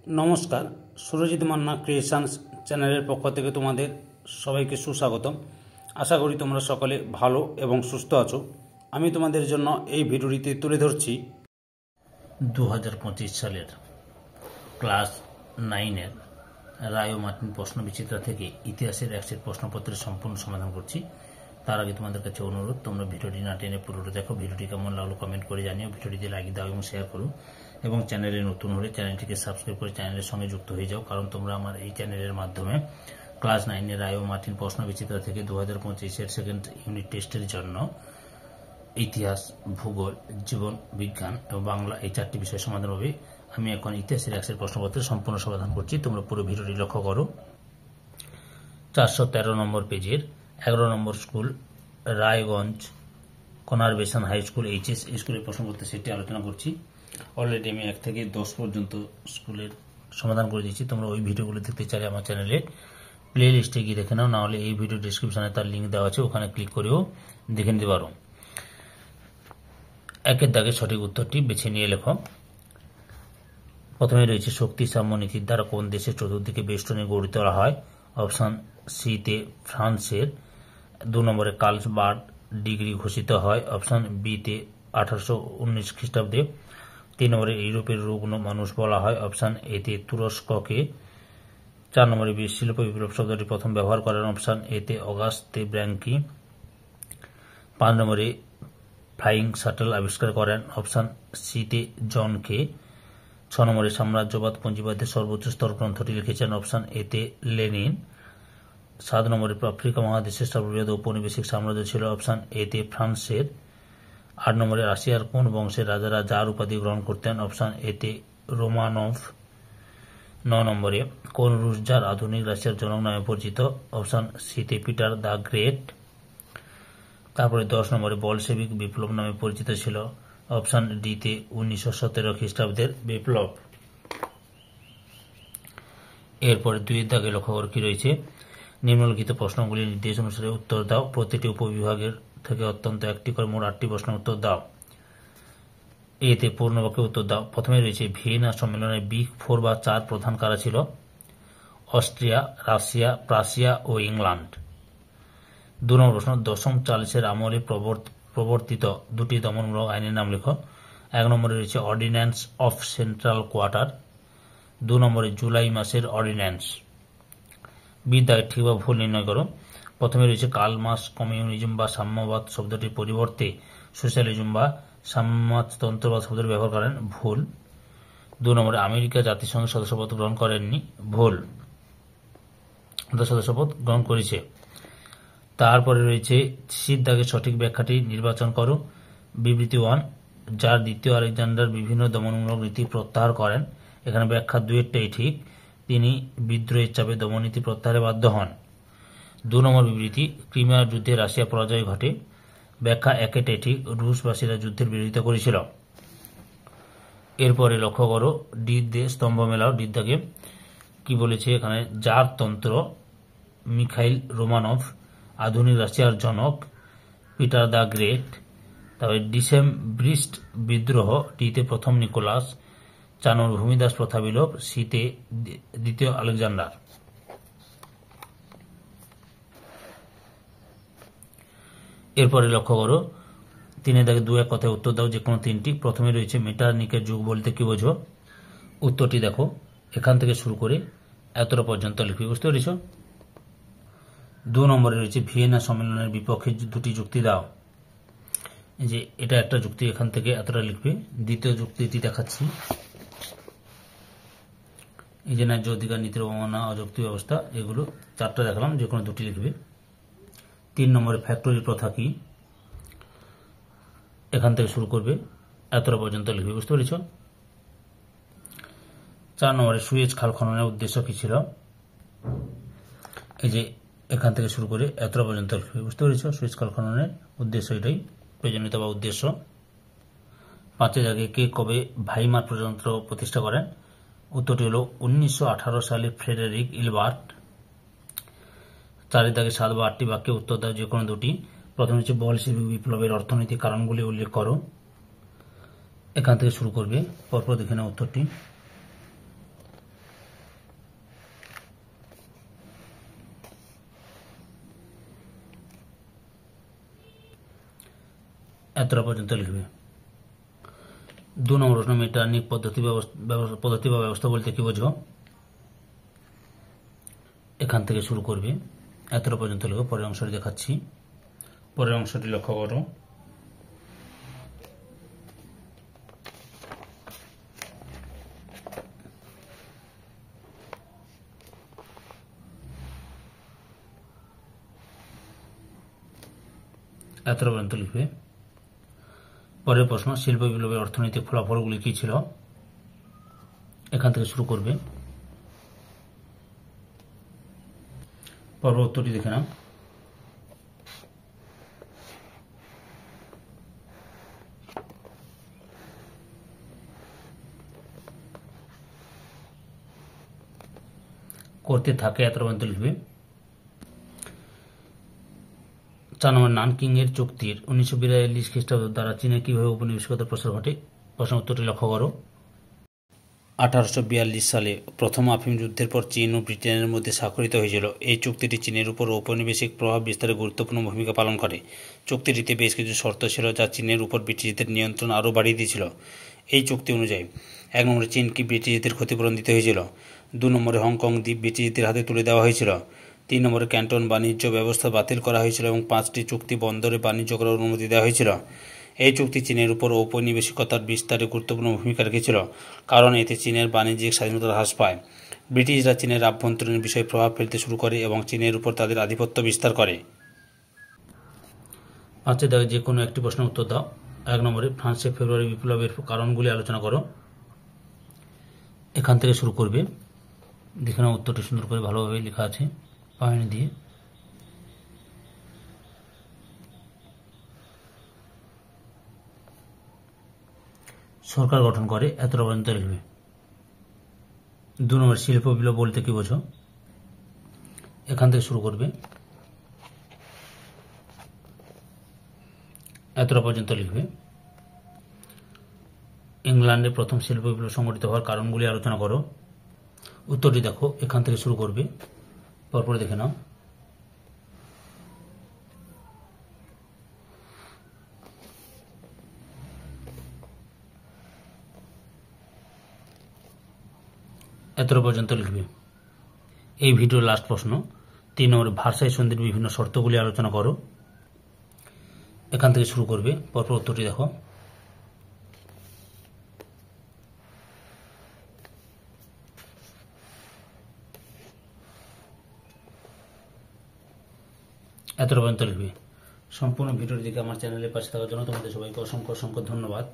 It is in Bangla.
নমস্কার, সুরজিৎ মান্না ক্রিয়েশনস চ্যানেলের পক্ষ থেকে তোমাদের সবাইকে সুস্বাগতম। আশা করি তোমরা সকলে ভালো এবং সুস্থ আছো। আমি তোমাদের জন্য এই ভিডিওটিতে তুলে ধরছি 2025 সালের ক্লাস 9-এর রায় ও মার্টিন প্রশ্নবিচিত্রা থেকে ইতিহাসের একশের প্রশ্নপত্রের সম্পূর্ণ সমাধান করছি। তার আগে তোমাদের কাছে অনুরোধ, তোমরা ভিডিওটি না টেনে পুরোটা দেখো। ভিডিওটি কেমন লাগলো কমেন্ট করে জানিও, ভিডিওটিতে লাইক দাও এবং শেয়ার করো, এবং চ্যানেলে নতুন হলে চ্যানেলটিকে সাবস্ক্রাইব করে চ্যানেলের সঙ্গে যুক্ত হয়ে যাও, কারণ তোমরা আমার এই চ্যানেলের মাধ্যমে ক্লাস 9-এর রায় ও মার্টিন প্রশ্নবিচিত্রা থেকে 2025-এর সেকেন্ড ইউনিট টেস্টের জন্য ইতিহাস, ভূগোল, জীবন বিজ্ঞান এবং বাংলা এই চারটি বিষয় সমাধান হবে। আমি এখন ইতিহাসের একশের প্রশ্নপত্রের সম্পূর্ণ সমাধান করছি। তোমরা পুরো ভিডিওটি লক্ষ্য করো। 413 নম্বর পেজের 11 নম্বর school Raiganj coronation high school HS স্কুলের প্রশ্নপত্র সেটি আলোচনা করছি। অলরেডি আমি 1 থেকে 10 পর্যন্ত স্কুলের সমাধান করে দিচ্ছি। তোমরা ওই ভিডিওগুলো দেখতে চাইলে আমার চ্যানেলে প্লে লিস্টে গিয়ে দেখে নাও, নাহলে এই ভিডিও ডিসক্রিপশনে তার লিঙ্ক দেওয়া আছে, ওখানে ক্লিক করেও দেখে নিতে পারো। 1-এর দাগের সঠিক উত্তরটি বেছে নিয়ে লেখো। প্রথমে রয়েছে শক্তি সাম্য নীতির দ্বারা কোন দেশের চতুর্দিকে বেষ্টনী গড়ে তোলা হয়? অপশন সিতে ফ্রান্সের। 2 নম্বরে কার্লসবার্গ ডিগ্রি ঘোষিত হয়। অপশন বিতে 1819 খ্রিস্টাব্দে। 3 নম্বরে ইউরোপের রুগ্ন মানুষ বলা হয়। অপশন এতে তুরস্ককে। 4 নম্বরে শিল্প বিপ্লব শব্দটি প্রথম ব্যবহার করেন। অপশন এতে অগাস্তে ব্র্যাঙ্কি। 5 নম্বরে ফ্লাইং শাটল আবিষ্কার করেন। অপশন সিতে জন কে। 6 নম্বরে সাম্রাজ্যবাদ পুঁজিবাদের সর্বোচ্চ স্তর গ্রন্থটি লিখেছেন। অপশন এতে লেনিন। 7 নম্বরে আফ্রিকা মহাদেশের সর্ববৃহৎ ঔপনিবেশিক সাম্রাজ্য ছিল। অপশন এতে ফ্রান্সের। 8 নম্বরে রাশিয়ার কোন বংশের রাজারা জার উপাধি গ্রহণ করতেন? অপশন এতে রোমানভ। 9 নম্বরে কোন রুশ জার আধুনিক রাশিয়ার জনক নামে পরিচিত? অপশন সিতে পিটার দ্য গ্রেট। তারপরে 10 নম্বরে বলশেভিক বিপ্লব নামে পরিচিত ছিল। অপশন ডিতে 1917 খ্রিস্টাব্দের বিপ্লব। এরপরে 2-এর দাগে লক্ষ্য করে কি রয়েছে? নিম্নলিখিত প্রশ্নগুলির নির্দেশ অনুসারে উত্তর দাও। প্রতিটি উপবিভাগের থেকে অত্যন্ত একটি করে মোট 8টি প্রশ্নের উত্তর দাও। এতে পূর্ণবাক্যে উত্তর দাও। প্রথমে রয়েছে ভিয়েনা সম্মেলনের বিগ 4 বা 4 প্রধান কারা ছিল? অস্ট্রিয়া, রাশিয়া, প্রাশিয়া ও ইংল্যান্ড। 2 নম্বর প্রশ্ন, দশম চার্লসের আমলে প্রবর্তিত 2টি দমনমূলক আইনের নাম লেখো। 1 নম্বরে রয়েছে অর্ডিন্যান্স অফ সেন্ট্রাল কোয়ার্টার। 2 নম্বরে জুলাই মাসের অর্ডিন্যান্স। বিদ্যায় ঠিক বা ভুল নির্ণয় করো। প্রথমে রয়েছে কার্ল মার্কস কমিউনিজম বা সাম্যবাদ শব্দটির পরিবর্তে সোশ্যালিজম বা সাম্যতন্ত্রবাদ শব্দটি ব্যবহার করেন। ভুল। 2 নম্বরে আমেরিকা জাতিসংঘের সদস্যপদ গ্রহণ করেননি। ভুল। সদস্যপদ গ্রহণ করেছে। তারপরে রয়েছে সির দাগের সঠিক ব্যাখ্যাটি নির্বাচন করো। বিবৃতি 1, যার দ্বিতীয় আলেকজান্ডার বিভিন্ন দমনমূলক নীতি প্রত্যাহার করেন। এখানে ব্যাখ্যা 2-এরটাই ঠিক, তিনি বিদ্রোহের চাপে দমননীতি প্রত্যাহারে বাধ্য হন। 2 নম্বর বিবৃতি, ক্রিমিয়ার যুদ্ধে রাশিয়া পরাজয় ঘটে। ব্যাখ্যা 1-এটাই ঠিক, রুশবাসীরা যুদ্ধের বিরোধিতা করেছিল। এরপরে লক্ষ্য করো, ডির দিয়ে স্তম্ভ মেলাও। ডির দাগে কি বলেছে এখানে? জার তন্ত্র মিখাইল রোমানভ, আধুনিক রাশিয়ার জনক পিটার দ্য গ্রেট। তারপরে ডিসেম্ব্রিস্ট বিদ্রোহ। ডিতে প্রথম নিকোলাস। 4 নম্বর ভূমিদাস প্রথা বিলোপ। সিতে দ্বিতীয় আলেকজান্ডার। এরপরে লক্ষ্য করো, 3-এর দাগে 2-1 কথায় উত্তর দাও, যে কোনো 3টি। প্রথমে রয়েছে মেটারনিকের যুগ বলতে কি বোঝো? উত্তরটি দেখো, এখান থেকে শুরু করে এতটা পর্যন্ত লিখবে, বুঝতে পেরেছ? 2 নম্বরে রয়েছে ভিয়েনা সম্মেলনের বিপক্ষে 2টি যুক্তি দাও। যে এটা একটা যুক্তি, এখান থেকে এতটা লিখবে। দ্বিতীয় যুক্তিটি দেখাচ্ছি, এই যে ন্যায্য অধিকার নীতির অবমাননা, অযৌক্তিক ব্যবস্থা, এগুলো 4টা দেখালাম, যে কোনো 2টি লিখবে। 3 নম্বরে ফ্যাক্টরি প্রথা কি? এখান থেকে শুরু করবে, এতটা পর্যন্ত লিখবে, বুঝতে পেরেছ? 4 নম্বরে সুয়েজ খাল খননের উদ্দেশ্য কি ছিল? এই যে এখান থেকে শুরু করে এতটা পর্যন্ত লিখবে, বুঝতে পেরেছ? সুয়েজ খাল খননের উদ্দেশ্য এটাই, প্রয়োজনীয়তা বা উদ্দেশ্য। 5-এর দাগে কে কবে ভাইমার প্রজাতন্ত্র প্রতিষ্ঠা করেন? উত্তরটি হল 1918 সালে ফ্রেডেরিক ইলবার্ট। 4-এর দাগে 7 বা 8টি বাক্যে উত্তর দাও, যে কোনো 2টি। প্রথমে হচ্ছে বলশেভিক বিপ্লবের অর্থনৈতিক কারণগুলি উল্লেখ করো। এখান থেকে শুরু করবে, পরপর দেখে নাও উত্তরটি। এতটা পর্যন্ত লিখবে। 2 নম্বর প্রশ্ন, মেটারনিক পদ্ধতি বা ব্যবস্থা বলতে কি বোঝো? এখান থেকে শুরু করবে, এতটা পর্যন্ত লিখো। পরের অংশটি দেখাচ্ছি, পরের অংশটি লক্ষ্য করো। এতটা পর্যন্ত লিখবে। পরের প্রশ্ন, শিল্প বিপ্লবের অর্থনৈতিক ফলাফলগুলি কি ছিল? এখান থেকে শুরু করবে, পর্ব উত্তরটি দেখে নাও। করতে থাকে, এতটা পর্যন্ত লিখবে। 4 নম্বর, নানকিং এর চুক্তির 1942 খ্রিস্টাব্দ দ্বারা চীনে কিভাবে উপনিবেশিকতার প্রসার ঘটে? প্রশ্ন উত্তরটি লক্ষ্য করো। 1842 সালে প্রথম আফিম যুদ্ধের পর চীন ও ব্রিটেনের মধ্যে স্বাক্ষরিত হয়েছিল। এই চুক্তিটি চীনের উপর ঔপনিবেশিক প্রভাব বিস্তারে গুরুত্বপূর্ণ ভূমিকা পালন করে। চুক্তিটিতে বেশ কিছু শর্ত ছিল যা চীনের উপর ব্রিটিশদের নিয়ন্ত্রণ আরও বাড়িয়ে দিয়েছিল। এই চুক্তি অনুযায়ী 1 নম্বরে চীনকে ব্রিটিশদের ক্ষতিপূরণ দিতে হয়েছিল। 2 নম্বরে হংকং দ্বীপ ব্রিটিশদের হাতে তুলে দেওয়া হয়েছিল। 3 নম্বরে ক্যান্টন বাণিজ্য ব্যবস্থা বাতিল করা হয়েছিল এবং 5টি চুক্তি বন্দরে বাণিজ্য করার অনুমতি দেওয়া হয়েছিল। এই চুক্তি চীনের উপর ঔপনিবেশিকতার বিস্তারে গুরুত্বপূর্ণ ভূমিকা রেখেছিল, কারণ এতে চীনের বাণিজ্যিক স্বাধীনতা হ্রাস পায়। ব্রিটিশরা চীনের আভ্যন্তরীণ বিষয়ে প্রভাব ফেলতে শুরু করে এবং চীনের উপর তাদের আধিপত্য বিস্তার করে। 5 দাগে যে কোনো একটি প্রশ্নের উত্তর দাও। 1 নম্বরে, ফ্রান্সে ফেব্রুয়ারি বিপ্লবের কারণগুলি আলোচনা করো। এখান থেকে শুরু করবে, দেখে নাও উত্তরটি সুন্দর করে ভালোভাবে লেখা আছে পয়েন্ট দিয়ে। সরকার গঠন করে, এতটা পর্যন্ত লিখবে। 2 নম্বর, শিল্প বিপ্লব বলতে কি বোঝো? এখান থেকে শুরু করবে, এতটা পর্যন্ত লিখবে। ইংল্যান্ডে প্রথম শিল্প বিপ্লব সংঘটিত হওয়ার কারণগুলি আলোচনা করো। উত্তরটি দেখো, এখান থেকে শুরু করবে, পরপর দেখে নাও। এতটা পর্যন্ত লিখবে। এই ভিডিওর লাস্ট প্রশ্ন, 3 নম্বরে, ভার্সাই সন্ধির বিভিন্ন শর্তগুলি আলোচনা করো। এখান থেকে শুরু করবে, পরপর উত্তরটি দেখো। এতটা পর্যন্ত লিখবে। সম্পূর্ণ ভিডিওর দিকে আমার চ্যানেলের পাশে থাকার জন্য তোমাদের সবাইকে অসংখ্য অসংখ্য ধন্যবাদ।